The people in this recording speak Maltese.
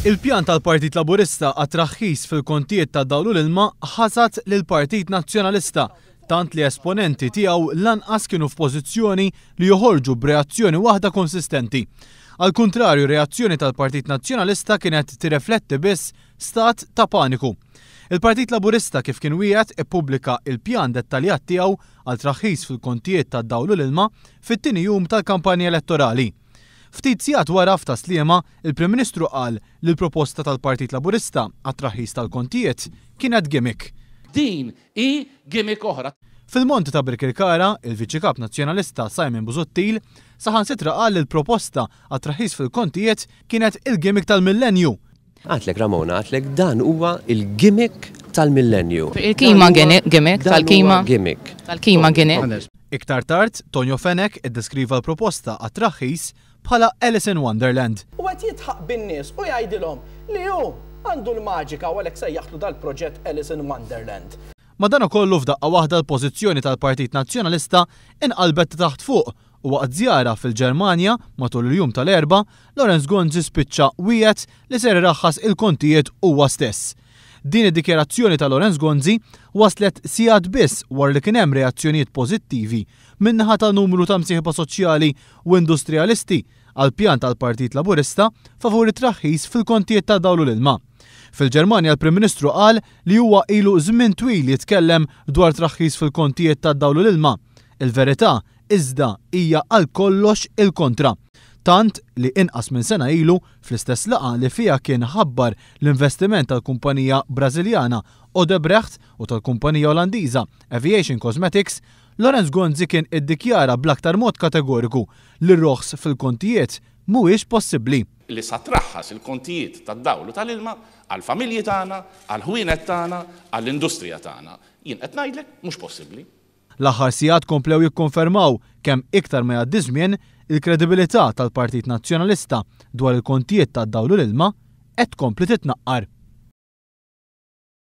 Il-pjan tal-Partit Laburista għat-traħħis fil-kontijiet ta' dawl u l-ilma ħasat lill-Partit Nazzjonalista, tant li esponenti tiegħu lanqas kienu f'pożizzjoni li joħorġu b'reazzjoni waħda konsistenti. Al kuntrarju, reazzjoni tal-Partit Nazzjonalista kienet tirrefletti biss stat ta' paniku. Il-Partit Laburista kif kien wieħed ippubblika il-pjan dettaljat tiegħu għal traħħis fil-kontijiet ta' dawl u l-ilma fit-tieni jum tal-kampanja elettorali. Ftit sigħat wara f'Taslima, il-Prim Ministru qal li l-proposta tal-Partit Laburista għat-traħħis tal-kontijiet kienet gimmick. Din hi gimmick oħra. Fil-Monti ta' Birkirkara, il-Viċi Kap Nazzjonalista Simon Busuttil saħansitra qal li l-proposta għat-traħħis fil-kontijiet kienet il-gimmick tal-millenju. Għatlek Ramona, għatlek dan huwa il-gimmick tal-millenju. Il-kima gimmick tal-kima. Gimmick. Tal-kima gimmick. Iktar tard, Tonio Fenek iddeskriva l-proposta għat-traħħis bħala Alice in Wonderland. U għet jitħaq bin-nies u jgħidilhom li hu għandu l-maġika u għalhekk sejjaħlu dal-proġett Alice in Wonderland. Madana kollu f'daqqa waħda l-pożizzjoni tal-Partit Nazzjonalista inqalbet taħt fuq u waqt żjara fil-Ġermanja matul il-jum tal-erba, Lorenz Gonzi spiċċa wieħed li ser iraħħas il-kontijiet huwa stess. Din id-dikjerazzjoni ta' Lorenz Gonzi waslet sigħat biss wara li kien hemm reazzjonijiet pożittivi min-naħa ta' numru ta' msieħba soċjali u industrijalisti għal pjan tal-Partit Laburista favur it-traħħis fil-kontijiet ta' dawl u l-ilma. Fil-Ġermanja l-Prim Ministru qal li huwa ilu żmien twil jitkellem dwar traħħis fil-kontijiet ta' dawl u l-ilma. Il-verità iżda hija għal kollox il-kontra. Tant li inqas minn sena ilu fl-istess laqa li fija kien ħabbar l-investiment tal-kumpanija Brażiljana Odebrecht u tal-kumpanija Olandiża Aviation Cosmetics, Lorenz Gonzi kien iddikjara bl-aktar mod kategoriku li r-roħs fil-kontijiet mhuwiex possibbli. Li sa traħħas il-kontijiet tad-dawl u tal-ilma għall-familji tagħna, għall-ħwienet tagħna, għall-industrija tagħna. Jien qed ngħidlek mhux possibbli. L-aħħar sigħat komplew jikkonfermaw kemm iktar ma jgħaddi żmien il-kredibilità tal-Partit Nazzjonalista dwar il-kontijiet tad-dawl u l-ilma qed tkompli titnaqqar.